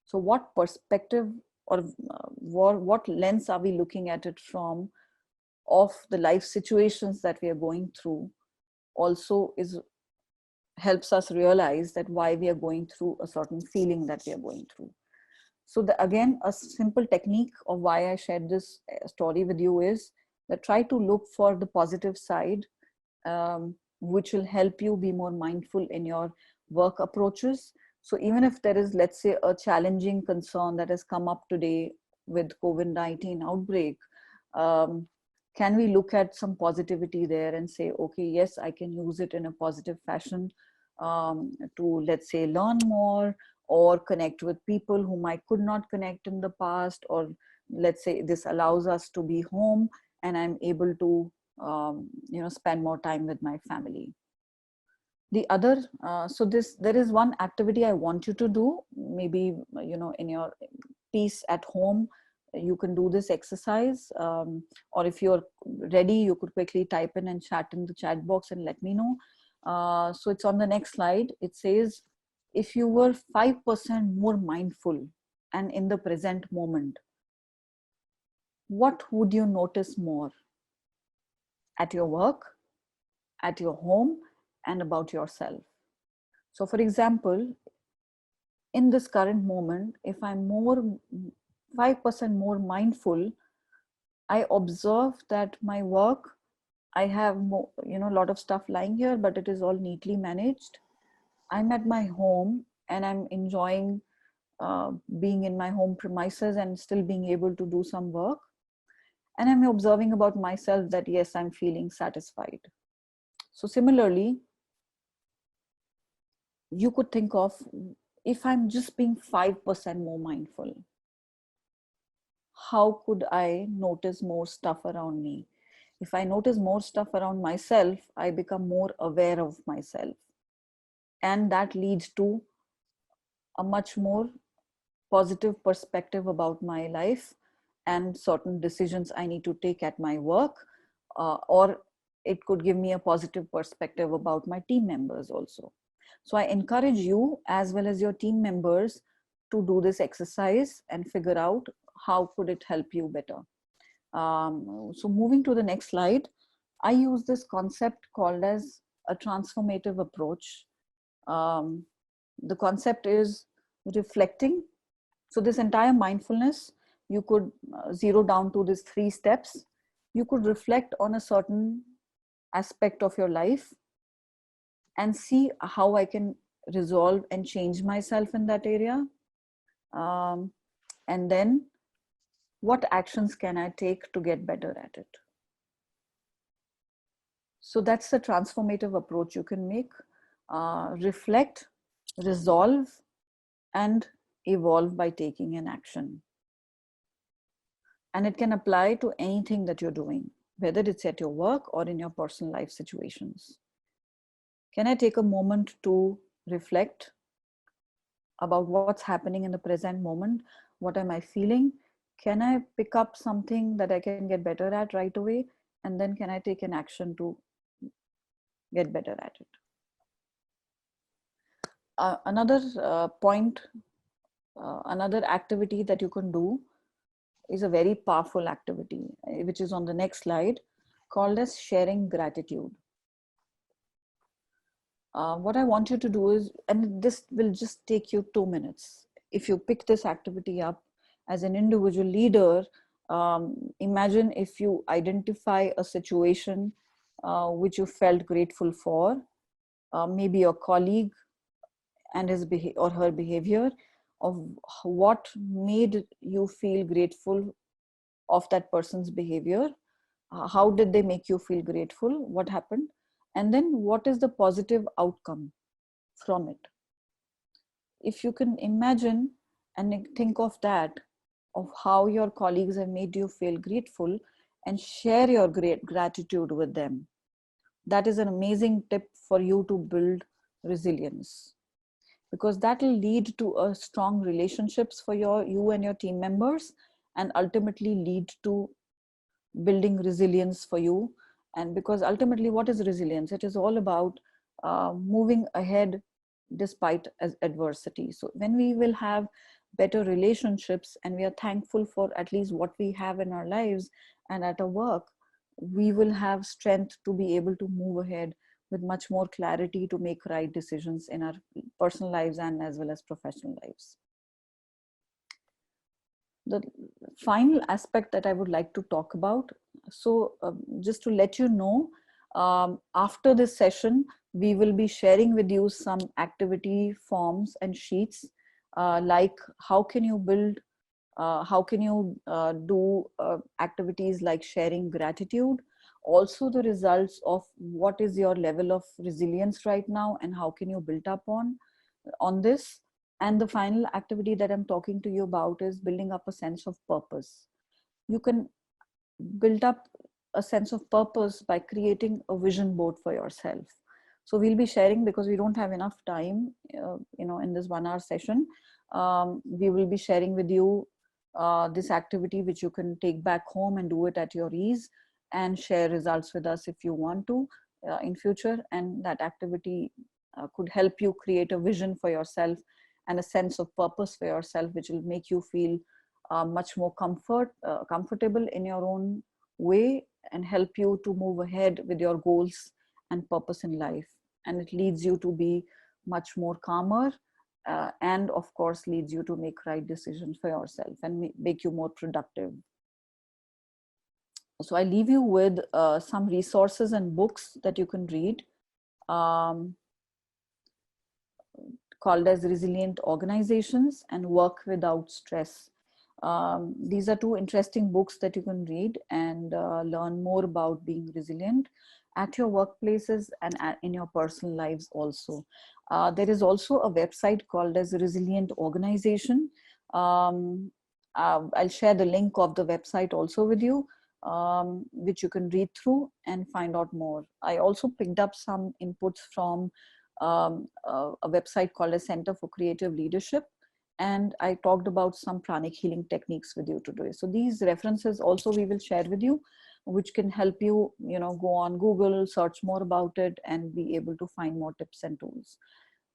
So what perspective or what lens are we looking at it from of the life situations that we are going through also helps us realize that why we are going through a certain feeling that we are going through. So again, a simple technique of why I shared this story with you is that try to look for the positive side, which will help you be more mindful in your work approaches. So even if there is, let's say, a challenging concern that has come up today with COVID-19 outbreak, can we look at some positivity there and say, okay, yes, I can use it in a positive fashion to, let's say, learn more or connect with people whom I could not connect in the past, or let's say this allows us to be home and I'm able to spend more time with my family. The other, there is one activity I want you to do, maybe, in your peace at home, you can do this exercise, or if you're ready, you could quickly type in and chat in the chat box and let me know. So it's on the next slide. It says, if you were 5% more mindful and in the present moment, what would you notice more at your work, at your home, and about yourself? So for example, in this current moment, if I'm 5% more mindful, I observe that my work, I have more, a lot of stuff lying here, but it is all neatly managed. I'm at my home and I'm enjoying being in my home premises and still being able to do some work. And I'm observing about myself that, yes, I'm feeling satisfied. So similarly, you could think of, if I'm just being 5% more mindful, how could I notice more stuff around me? If I notice more stuff around myself, I become more aware of myself. And that leads to a much more positive perspective about my life and certain decisions I need to take at my work, or it could give me a positive perspective about my team members also. So I encourage you as well as your team members to do this exercise and figure out how could it help you better. So moving to the next slide, I use this concept called as a transformative approach. The concept is reflecting. So this entire mindfulness, you could zero down to these 3 steps. You could reflect on a certain aspect of your life and see how I can resolve and change myself in that area. And then what actions can I take to get better at it? So that's the transformative approach you can make. Reflect, resolve, and evolve by taking an action. And it can apply to anything that you're doing, whether it's at your work or in your personal life situations. Can I take a moment to reflect about what's happening in the present moment? What am I feeling? Can I pick up something that I can get better at right away? And then can I take an action to get better at it? Another point, another activity that you can do is a very powerful activity, which is on the next slide, called as sharing gratitude. What I want you to do is, and this will just take you 2 minutes. If you pick this activity up as an individual leader, imagine if you identify a situation which you felt grateful for, maybe your colleague and his or her behavior, of what made you feel grateful of that person's behavior. How did they make you feel grateful? What happened? And then what is the positive outcome from it? If you can imagine and think of that, of how your colleagues have made you feel grateful, and share your great gratitude with them. That is an amazing tip for you to build resilience, because that will lead to a strong relationships for you and your team members, and ultimately lead to building resilience for you And because ultimately, what is resilience? It is all about moving ahead despite adversity. So when we will have better relationships and we are thankful for at least what we have in our lives and at our work, we will have strength to be able to move ahead with much more clarity to make right decisions in our personal lives and as well as professional lives. The final aspect that I would like to talk about, so just to let you know, after this session, we will be sharing with you some activity forms and sheets, like how can you build, how can you do activities like sharing gratitude, also the results of what is your level of resilience right now and how can you build up on this. And the final activity that I'm talking to you about is building up a sense of purpose. You can build up a sense of purpose by creating a vision board for yourself. So we'll be sharing, because we don't have enough time, in this 1 hour session. We will be sharing with you this activity, which you can take back home and do it at your ease and share results with us if you want to in future. And that activity could help you create a vision for yourself and a sense of purpose for yourself, which will make you feel much more comfortable in your own way and help you to move ahead with your goals and purpose in life. And it leads you to be much more calmer and of course leads you to make right decisions for yourself and make you more productive. So I leave you with some resources and books that you can read, called as Resilient Organizations and Work Without Stress. These are two interesting books that you can read and learn more about being resilient at your workplaces and in your personal lives also. There is also a website called as Resilient Organization. I'll share the link of the website also with you, which you can read through and find out more. I also picked up some inputs from a website called a Center for Creative Leadership, and I talked about some pranic healing techniques with you today. So these references also we will share with you, which can help you, go on Google, search more about it, and be able to find more tips and tools.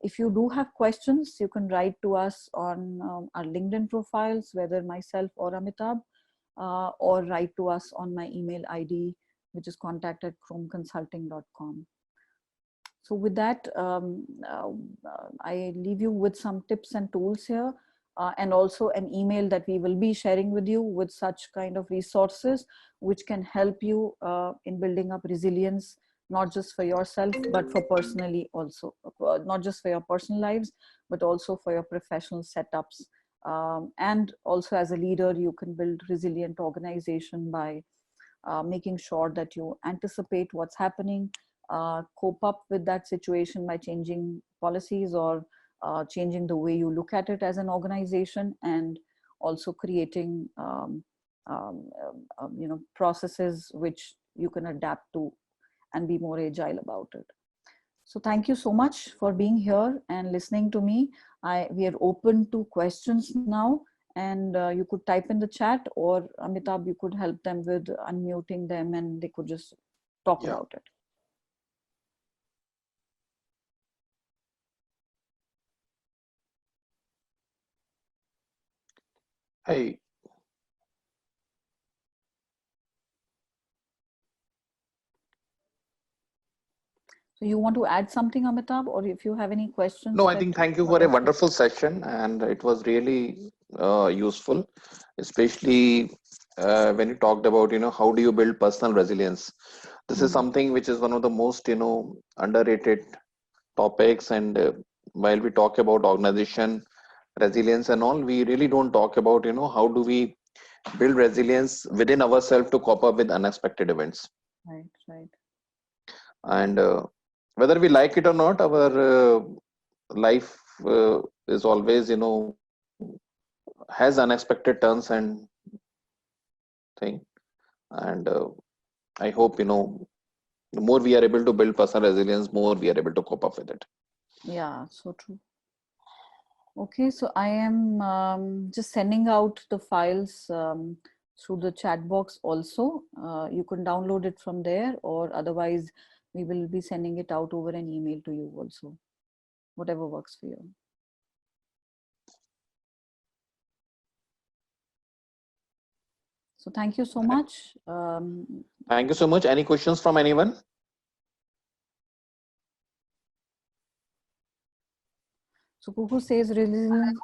If you do have questions, you can write to us on our LinkedIn profiles, whether myself or Amitabh, or write to us on my email ID, which is contact@chromeconsulting.com. So with that, I leave you with some tips and tools here, and also an email that we will be sharing with you with such kind of resources, which can help you in building up resilience, not just for yourself, but for personally also, not just for your personal lives, but also for your professional setups. And also as a leader, you can build resilient organization by making sure that you anticipate what's happening, cope up with that situation by changing policies or changing the way you look at it as an organization, and also creating processes which you can adapt to and be more agile about it. So thank you so much for being here and listening to me. We are open to questions now, and you could type in the chat, or Amitabh, you could help them with unmuting them and they could just talk about it. Hey. So you want to add something, Amitabh, or if you have any questions? No, I think thank you for a wonderful session, and it was really useful, especially when you talked about, how do you build personal resilience. This is something which is one of the most, underrated topics. And while we talk about organization resilience and all, we really don't talk about, how do we build resilience within ourselves to cope up with unexpected events. Right. And whether we like it or not, our life is always, has unexpected turns and thing. And I hope, the more we are able to build personal resilience, more we are able to cope up with it. Yeah, so true. Okay, so I am just sending out the files through the chat box also. You can download it from there, or otherwise we will be sending it out over an email to you also, whatever works for you. So thank you so much. Thank you so much. Any questions from anyone? So Kuku says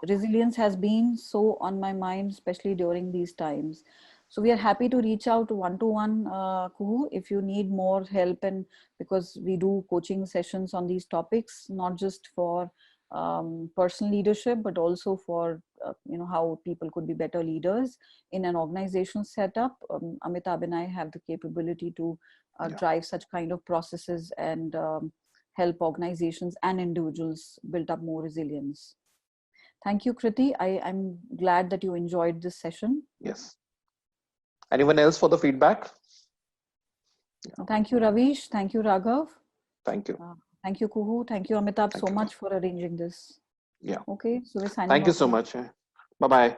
resilience has been so on my mind, especially during these times. So we are happy to reach out one-to-one, Kuku, if you need more help, and because we do coaching sessions on these topics, not just for personal leadership, but also for how people could be better leaders in an organizational setup. Amitabh and I have the capability to drive such kind of processes and help organizations and individuals build up more resilience. Thank you, Kriti. I'm glad that you enjoyed this session. Yes. Anyone else for the feedback? Thank you, Ravish. Thank you, Raghav. Thank you. Thank you, Kuhu. Thank you, Amitabh, so much for arranging this. Yeah. Okay, so we're signing off. Thank you so much. Bye-bye.